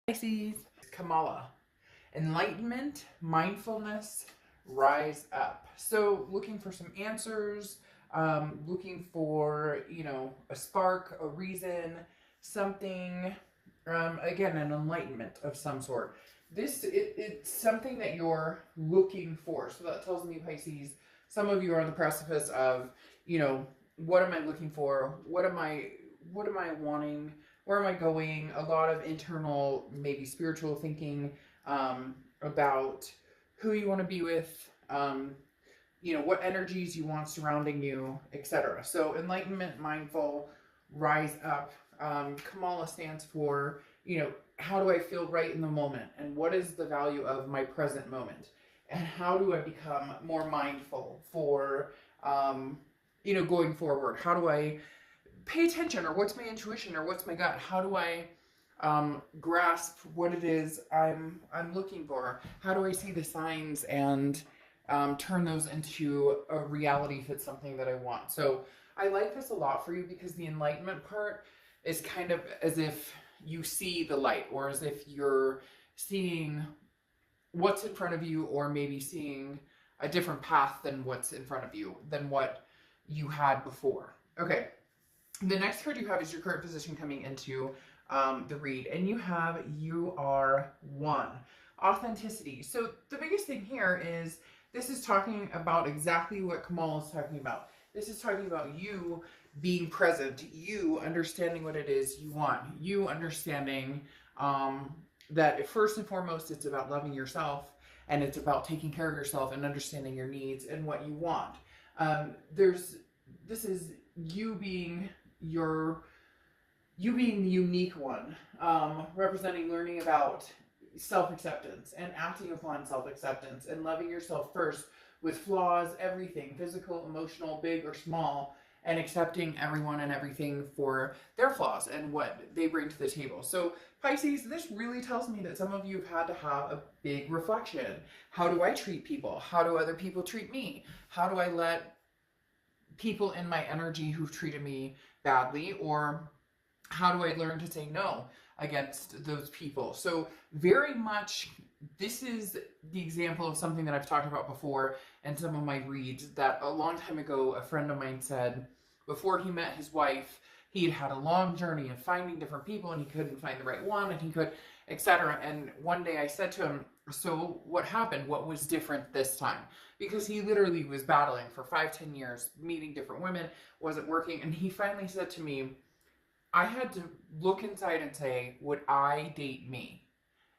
Pisces, Kamala, enlightenment, mindfulness, rise up. So looking for some answers, looking for, a spark, a reason, something, again, an enlightenment of some sort. It's something that you're looking for. So that tells me, Pisces, some of you are on the precipice of, what am I looking for? What am I wanting? Where am I going? A lot of internal, maybe spiritual thinking, about who you want to be with, what energies you want surrounding you, etc. So enlightenment, mindful, rise up. Kamala stands for, how do I feel right in the moment? And what is the value of my present moment? And how do I become more mindful for, going forward? How do I pay attention, or what's my intuition, or what's my gut? How do I grasp what it is I'm looking for? How do I see the signs and turn those into a reality if it's something that I want? So I like this a lot for you, because the enlightenment part is kind of as if you see the light, or as if you're seeing what's in front of you, or maybe seeing a different path than what's in front of you, than what you had before. Okay. The next card you have is your current position coming into the read, and you are one. Authenticity. So the biggest thing here is this is talking about exactly what Kamal is talking about. This is talking about you being present, you understanding what it is you want, you understanding that first and foremost it's about loving yourself, and it's about taking care of yourself and understanding your needs and what you want. This is you being the unique one, representing learning about self-acceptance and acting upon self-acceptance and loving yourself first with flaws, everything, physical, emotional, big or small, and accepting everyone and everything for their flaws and what they bring to the table. So Pisces, this really tells me that some of you have had to have a big reflection. How do I treat people? How do other people treat me? How do I let people in my energy who've treated me badly, or how do I learn to say no against those people? So very much this is the example of something that I've talked about before in some of my reads, that a long time ago a friend of mine said before he met his wife, he'd had a long journey of finding different people, and he couldn't find the right one, and he could, etc. And one day I said to him, so what happened? What was different this time? Because he literally was battling for 5-10 years, meeting different women, wasn't working. And he finally said to me, I had to look inside and say, would I date me?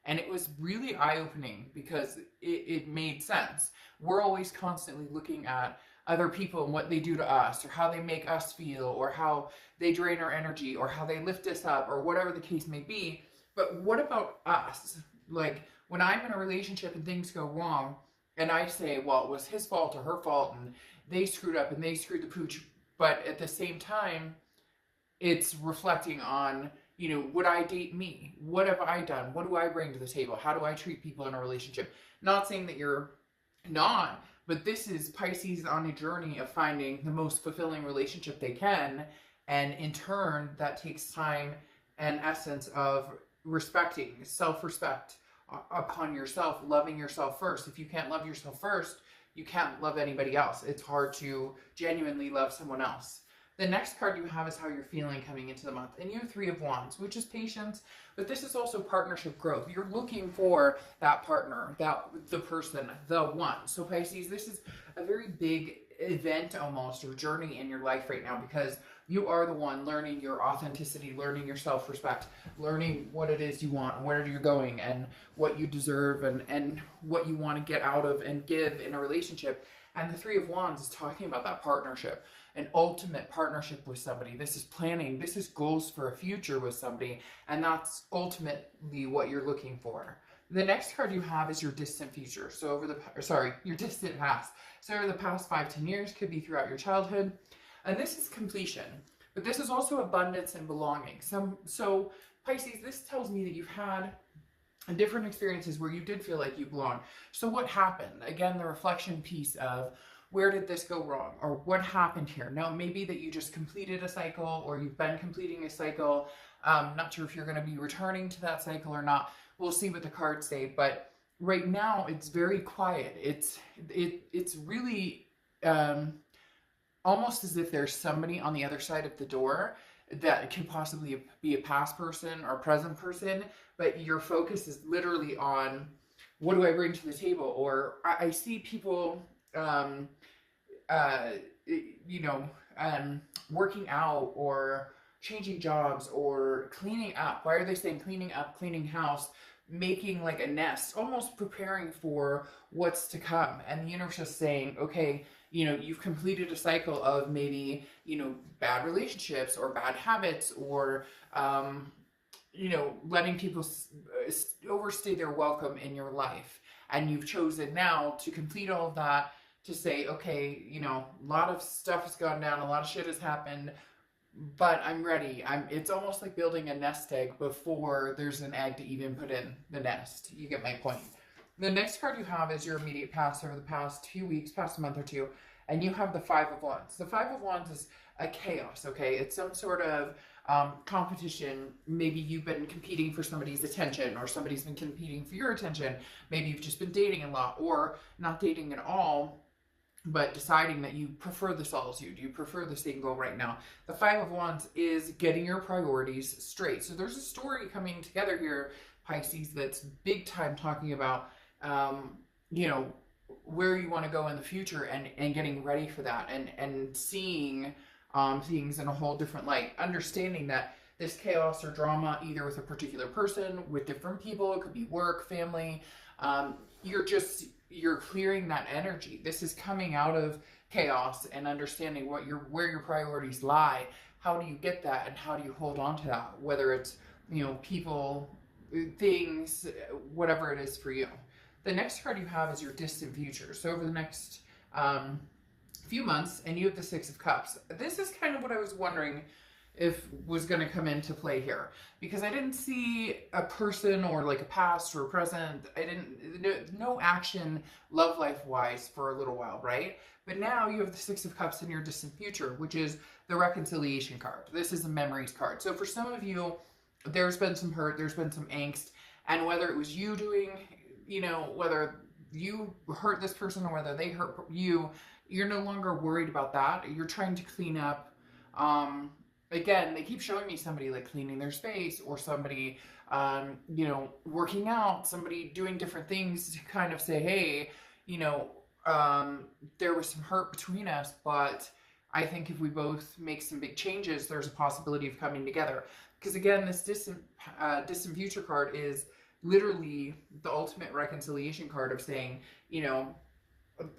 And it was really eye-opening, because it made sense. We're always constantly looking at other people and what they do to us, or how they make us feel, or how they drain our energy, or how they lift us up, or whatever the case may be. But what about us? Like, when I'm in a relationship and things go wrong, and I say, well, it was his fault or her fault, and they screwed up and they screwed the pooch, but at the same time, it's reflecting on, would I date me? What have I done? What do I bring to the table? How do I treat people in a relationship? Not saying that you're not, but this is Pisces on a journey of finding the most fulfilling relationship they can, and in turn, that takes time and essence of respecting, self-respect upon yourself, loving yourself first. If you can't love yourself first, you can't love anybody else. It's hard to genuinely love someone else. The next card you have is how you're feeling coming into the month. And you have 3 of Wands, which is patience, but this is also partnership growth. You're looking for that partner, the person, the one. So Pisces, this is a very big event almost, or journey in your life right now, because you are the one learning your authenticity, learning your self-respect, learning what it is you want, and where you're going, and what you deserve, and what you want to get out of and give in a relationship. And the 3 of Wands is talking about that partnership, an ultimate partnership with somebody. This is planning, this is goals for a future with somebody, and that's ultimately what you're looking for. The next card you have is your distant future. So your distant past. So over the past 5-10 years, could be throughout your childhood. And this is completion, but this is also abundance and belonging. So Pisces, this tells me that you've had different experiences where you did feel like you belong. So what happened? Again, the reflection piece of, where did this go wrong? Or what happened here? Now, it may be that you just completed a cycle, or you've been completing a cycle, Not sure if you're going to be returning to that cycle or not. We'll see what the cards say, but right now it's very quiet. It's really almost as if there's somebody on the other side of the door that can possibly be a past person or present person, but your focus is literally on, what do I bring to the table? Or I see people, you know, working out or changing jobs or cleaning up. Why are they saying cleaning up, cleaning house, making like a nest, almost preparing for what's to come? And the universe is saying, okay, you know, you've completed a cycle of maybe, you know, bad relationships or bad habits, or, you know, letting people overstay their welcome in your life. And you've chosen now to complete all of that, to say, okay, you know, a lot of stuff has gone down, a lot of shit has happened, but I'm ready. It's almost like building a nest egg before there's an egg to even put in the nest. You get my point. The next card you have is your immediate past over the past few weeks, past a month or two, and you have the Five of Wands. The Five of Wands is a chaos, okay? It's some sort of competition. Maybe you've been competing for somebody's attention, or somebody's been competing for your attention. Maybe you've just been dating a lot, or not dating at all, but deciding that you prefer the solitude, you prefer the single right now. The Five of Wands is getting your priorities straight. So there's a story coming together here, Pisces, that's big time talking about, you know, where you want to go in the future, and getting ready for that, and seeing things in a whole different light, understanding that this chaos or drama, either with a particular person, with different people, it could be work, family, you're clearing that energy. This is coming out of chaos and understanding where your priorities lie. How do you get that, and how do you hold on to that? Whether it's, you know, people, things, whatever it is for you. The next card you have is your distant future. So over the next few months, and you have the Six of Cups. This is kind of what I was wondering if was going to come into play here, because I didn't see a person or like a past or a present. No action love life wise for a little while, right? But now you have the Six of Cups in your distant future, which is the reconciliation card. This is a memories card. So for some of you, there's been some hurt, there's been some angst, and whether it was you doing, you know, whether you hurt this person or whether they hurt you, you're no longer worried about that. You're trying to clean up. Again, they keep showing me somebody like cleaning their space, or somebody, you know, working out, somebody doing different things to kind of say, hey, you know, there was some hurt between us, but I think if we both make some big changes, there's a possibility of coming together. Because again, this distant future card is literally the ultimate reconciliation card of saying, you know,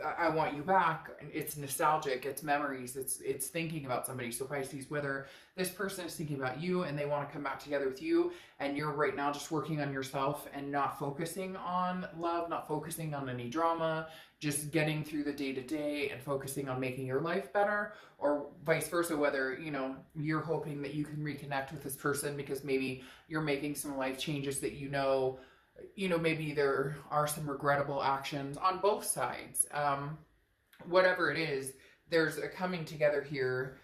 I want you back. It's nostalgic, it's memories, it's thinking about somebody. So Pisces, whether this person is thinking about you and they want to come back together with you, and you're right now just working on yourself and not focusing on love, not focusing on any drama, just getting through the day-to-day and focusing on making your life better, or vice versa, whether, you know, you're hoping that you can reconnect with this person because maybe you're making some life changes that you know, maybe there are some regrettable actions on both sides. Whatever it is, there's a coming together here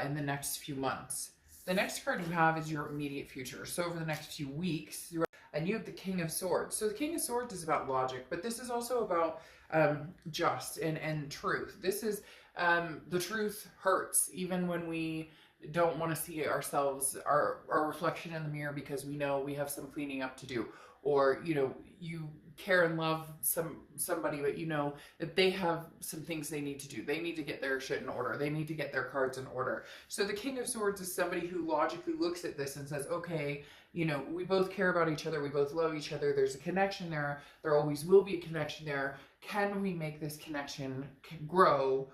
in the next few months. The next card you have is your immediate future. So over the next few weeks, and you have the King of Swords. So the King of Swords is about logic, but this is also about just and truth. This is the truth hurts, even when we don't want to see ourselves, our reflection in the mirror, because we know we have some cleaning up to do. Or, you know, you care and love somebody, but you know that they have some things they need to do. They need to get their shit in order. They need to get their cards in order. So the King of Swords is somebody who logically looks at this and says, okay, you know, we both care about each other. We both love each other. There's a connection there. There always will be a connection there. Can we make this connection grow?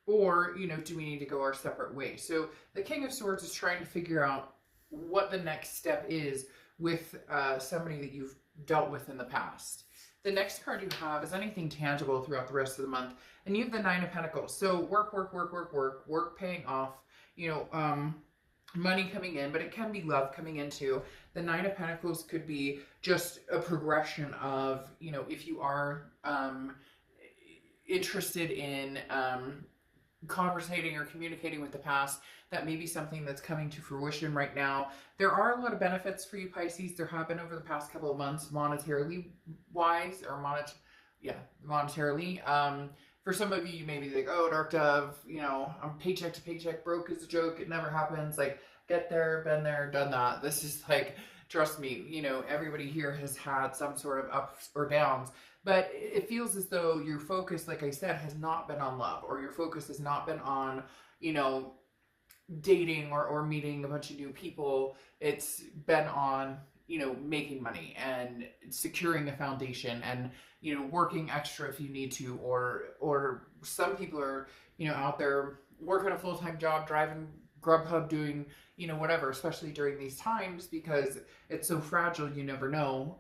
Or, you know, do we need to go our separate ways? So the King of Swords is trying to figure out what the next step is with somebody that you've dealt with in the past. The next card you have is anything tangible throughout the rest of the month. And you have the Nine of Pentacles. So work paying off, you know, money coming in, but it can be love coming into. The Nine of Pentacles could be just a progression of, you know, if you are interested in conversating or communicating with the past, that may be something that's coming to fruition right now. There are a lot of benefits for you, Pisces. There have been over the past couple of months, monetarily wise, or monetarily. For some of you, you may be like, oh, Dark Dove, you know, I'm paycheck to paycheck, broke is a joke, it never happens. Like, get there, been there, done that. This is like, trust me, you know, everybody here has had some sort of ups or downs. But it feels as though your focus, like I said, has not been on love, or your focus has not been on, you know, dating or meeting a bunch of new people. It's been on, you know, making money and securing a foundation and, you know, working extra if you need to, or some people are, you know, out there working a full-time job, driving Grubhub, doing, you know, whatever, especially during these times, because it's so fragile, you never know,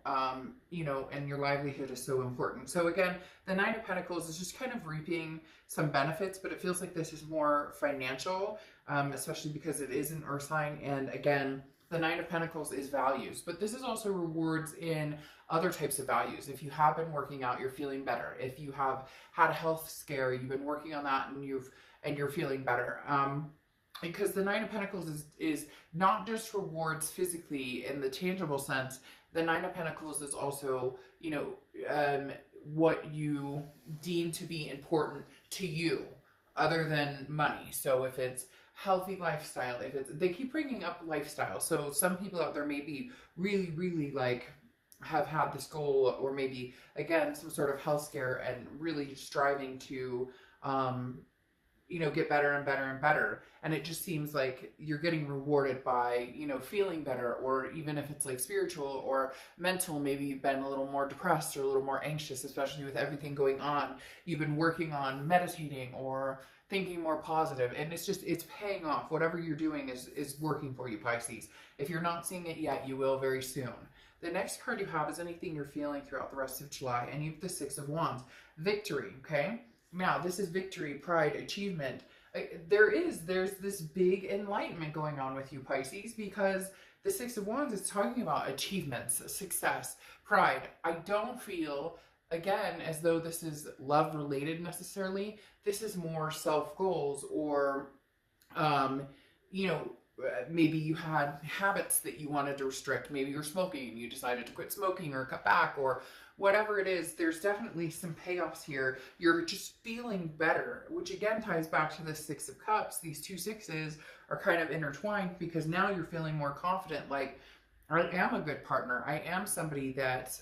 you know, and your livelihood is so important. So again, the Nine of Pentacles is just kind of reaping some benefits, but it feels like this is more financial, especially because it is an earth sign. And again, the Nine of Pentacles is values, but this is also rewards in other types of values. If you have been working out, you're feeling better. If you have had a health scare, you've been working on that and you're feeling better. Because the Nine of Pentacles is not just rewards physically in the tangible sense. The Nine of Pentacles is also, you know, what you deem to be important to you other than money. So if it's healthy lifestyle, if it's, they keep bringing up lifestyle. So some people out there may be really, really like have had this goal, or maybe again, some sort of health scare and really striving to, you know, get better and better and better. And it just seems like you're getting rewarded by, you know, feeling better, or even if it's like spiritual or mental, maybe you've been a little more depressed or a little more anxious, especially with everything going on. You've been working on meditating or thinking more positive, and it's just, it's paying off. Whatever you're doing is working for you, Pisces. If you're not seeing it yet, you will very soon. The next card you have is anything you're feeling throughout the rest of July, and you have the Six of Wands. Victory, okay? Now, this is victory, pride, achievement. There's this big enlightenment going on with you, Pisces, because the Six of Wands is talking about achievements, success, pride. I don't feel, again, as though this is love related necessarily. This is more self goals, or, you know, maybe you had habits that you wanted to restrict. Maybe you're smoking and you decided to quit smoking or cut back, or whatever it is. There's definitely some payoffs here. You're just feeling better, which again ties back to the Six of Cups. These two sixes are kind of intertwined, because now you're feeling more confident. Like, I am a good partner. I am somebody that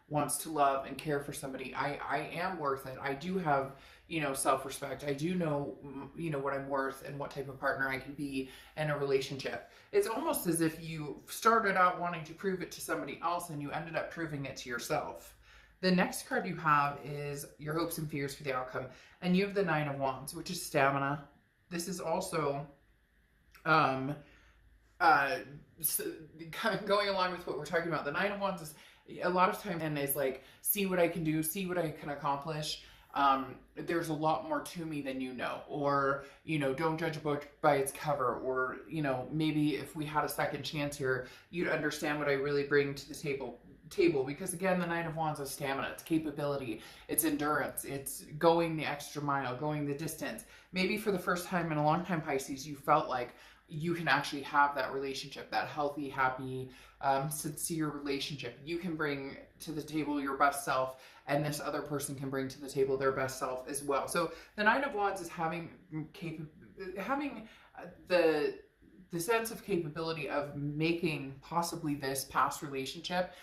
wants to love and care for somebody. I am worth it. I do have, you know, self-respect. I do know, you know, what I'm worth and what type of partner I can be in a relationship. It's almost as if you started out wanting to prove it to somebody else and you ended up proving it to yourself. The next card you have is your hopes and fears for the outcome. And you have the Nine of Wands, which is stamina. This is also going along with what we're talking about. The Nine of Wands is a lot of time and is like, see what I can do, see what I can accomplish. There's a lot more to me than you know, or, you know, don't judge a book by its cover, or, you know, maybe if we had a second chance here, you'd understand what I really bring to the table, because again, the Nine of Wands is stamina, it's capability, it's endurance, it's going the extra mile, going the distance. Maybe for the first time in a long time, Pisces, you felt like you can actually have that relationship, that healthy, happy, sincere relationship. You can bring to the table your best self, and this other person can bring to the table their best self as well. So the Nine of Wands is having the sense of capability of making possibly this past relationship,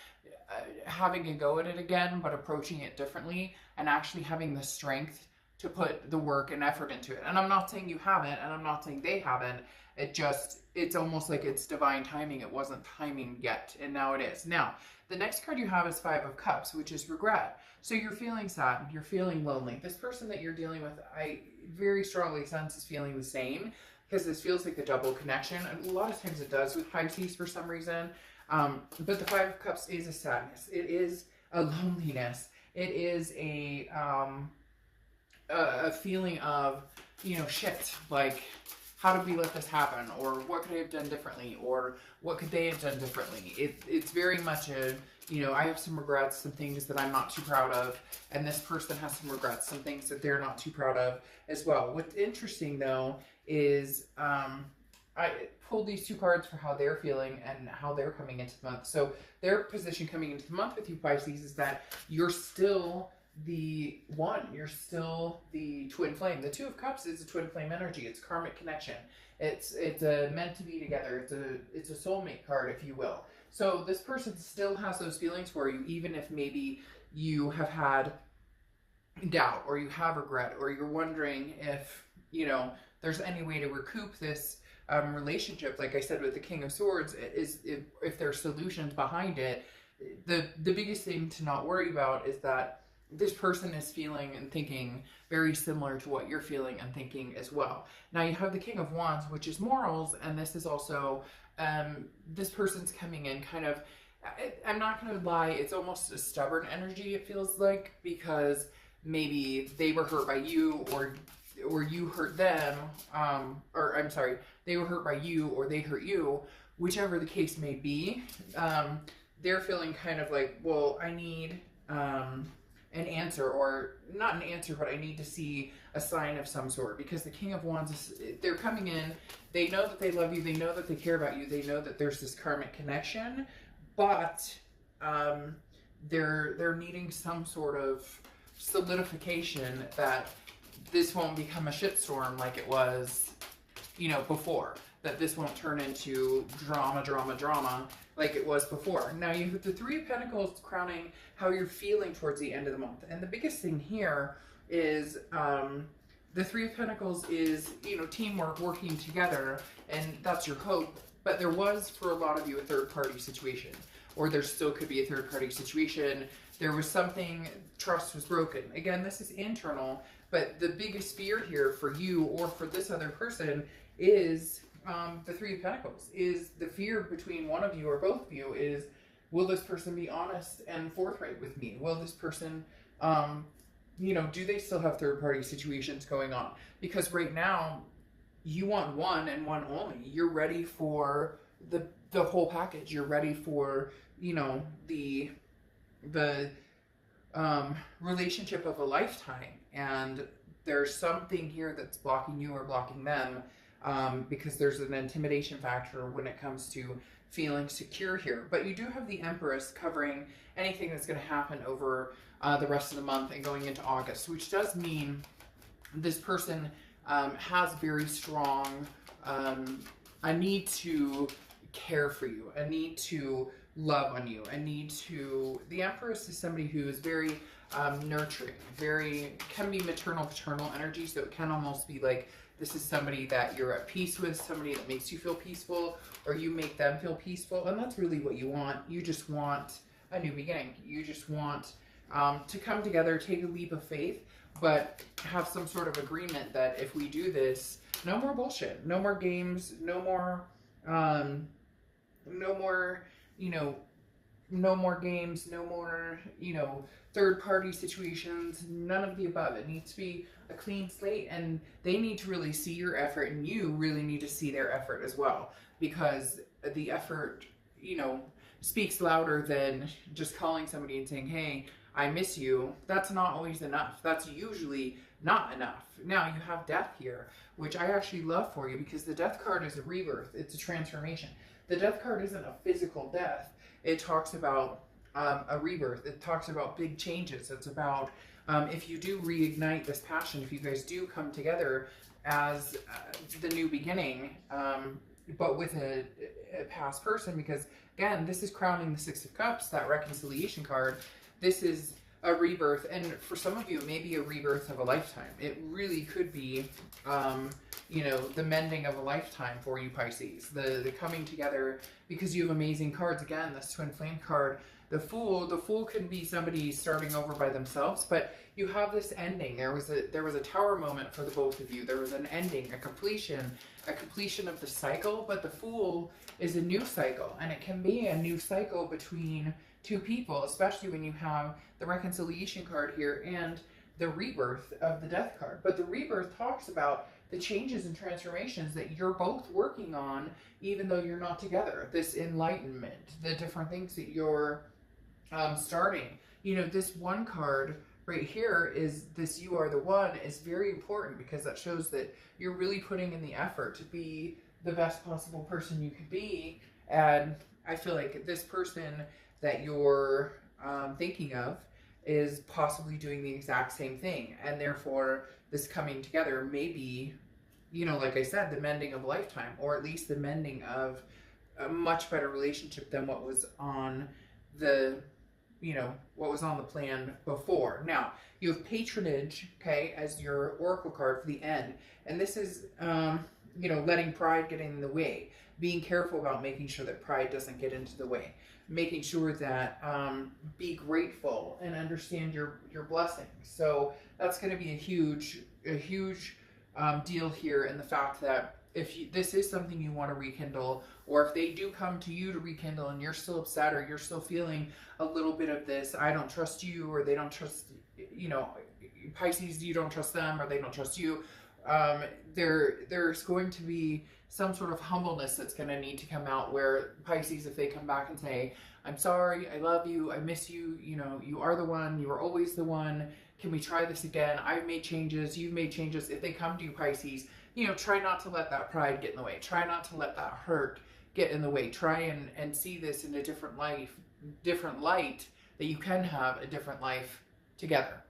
having a go at it again, but approaching it differently, and actually having the strength to put the work and effort into it. And I'm not saying you haven't, and I'm not saying they haven't. It's almost like it's divine timing. It wasn't timing yet, and now it is. Now, the next card you have is Five of Cups, which is regret. So you're feeling sad, you're feeling lonely. This person that you're dealing with, I very strongly sense is feeling the same, because this feels like a double connection. And a lot of times it does with Pisces for some reason. But the Five of Cups is a sadness. It is a loneliness. It is a feeling of, you know, shit, like, how did we let this happen? Or what could I have done differently? Or what could they have done differently? It's very much a, you know, I have some regrets, some things that I'm not too proud of, and this person has some regrets, some things that they're not too proud of as well. What's interesting though is I pulled these two cards for how they're feeling and how they're coming into the month. So their position coming into the month with you, Pisces, is that you're still the one. You're still the twin flame. The Two of Cups is a twin flame energy. It's karmic connection. It's a meant to be together. It's a soulmate card, if you will. So this person still has those feelings for you, even if maybe you have had doubt or you have regret or you're wondering if, you know, there's any way to recoup this relationship. Like I said with the King of Swords, is if there's solutions behind it. The biggest thing to not worry about is that this person is feeling and thinking very similar to what you're feeling and thinking as well. Now you have the King of Wands, which is morals, and this is also this person's coming in kind of, I'm not going to lie, it's almost a stubborn energy, it feels like, because maybe they were hurt by you, or you hurt them, or I'm sorry, they were hurt by you or they hurt you, whichever the case may be. They're feeling kind of like, well, I need an answer, or not an answer, but I need to see a sign of some sort, because the King of Wands is, they're coming in, they know that they love you, they know that they care about you, they know that there's this karmic connection, but they're needing some sort of solidification that this won't become a shitstorm like it was, you know, before. That this won't turn into drama like it was before. Now you have the Three of Pentacles crowning how you're feeling towards the end of the month. And the biggest thing here is the Three of Pentacles is, you know, teamwork, working together, and that's your hope. But there was, for a lot of you, a third-party situation. Or there still could be a third-party situation. There was something, trust was broken. Again, this is internal, but the biggest fear here for you or for this other person is the Three of Pentacles. Is the fear between one of you or both of you is, will this person be honest and forthright with me? Will this person, you know, do they still have third-party situations going on? Because right now, you want one and one only. You're ready for the whole package. You're ready for, you know, the relationship of a lifetime. And there's something here that's blocking you or blocking them, because there's an intimidation factor when it comes to feeling secure here. But you do have the Empress covering anything that's going to happen over the rest of the month and going into August, which does mean this person has very strong a need to care for you, a need to love on you, a need to, the Empress is somebody who is very nurturing, very, can be maternal, paternal energy, so it can almost be like, this is somebody that you're at peace with, somebody that makes you feel peaceful, or you make them feel peaceful, and that's really what you want. You just want a new beginning. You just want to come together, take a leap of faith, but have some sort of agreement that if we do this, no more bullshit, no more games, no more, you know, no more games, no more, you know, third-party situations, none of the above. It needs to be a clean slate, and they need to really see your effort, and you really need to see their effort as well, because the effort, you know, speaks louder than just calling somebody and saying, hey, I miss you. That's not always enough. That's usually not enough. Now you have death here, which I actually love for you, because the death card is a rebirth. It's a transformation. The death card isn't a physical death. It talks about a rebirth. It talks about big changes. It's about if you do reignite this passion, if you guys do come together as the new beginning, but with a past person, because again, this is crowning the Six of Cups, that reconciliation card. This is a rebirth, and for some of you, it may be a rebirth of a lifetime. It really could be, you know, the mending of a lifetime for you, Pisces. The coming together, because you have amazing cards. Again, this Twin Flame card, the Fool can be somebody starting over by themselves, but you have this ending. There was a Tower moment for the both of you. There was an ending, a completion of the cycle, but the Fool is a new cycle, and it can be a new cycle between two people, especially when you have the reconciliation card here and the rebirth of the death card. But the rebirth talks about the changes and transformations that you're both working on, even though you're not together. This enlightenment, the different things that you're starting. You know, this one card right here is this "you are the one" is very important, because that shows that you're really putting in the effort to be the best possible person you could be. And I feel like this person that you're thinking of is possibly doing the exact same thing, and therefore this coming together may be, you know, like I said, the mending of a lifetime, or at least the mending of a much better relationship than what was on the, you know, what was on the plan before. Now, you have patronage, okay, as your oracle card for the end. And this is, you know, letting pride get in the way, being careful about making sure that pride doesn't get into the way, making sure that be grateful and understand your blessings. So that's going to be a huge deal here, in the fact that if this is something you want to rekindle, or if they do come to you to rekindle and you're still upset, or you're still feeling a little bit of this, I don't trust you, or they don't trust, you know, Pisces, you don't trust them, or they don't trust you, there's going to be some sort of humbleness that's going to need to come out, where Pisces, if they come back and say, I'm sorry, I love you, I miss you, you know, you are the one, you are always the one, can we try this again? I've made changes, you've made changes. If they come to you, Pisces, you know, try not to let that pride get in the way. Try not to let that hurt get in the way. Try and see this in a different light, that you can have a different life together.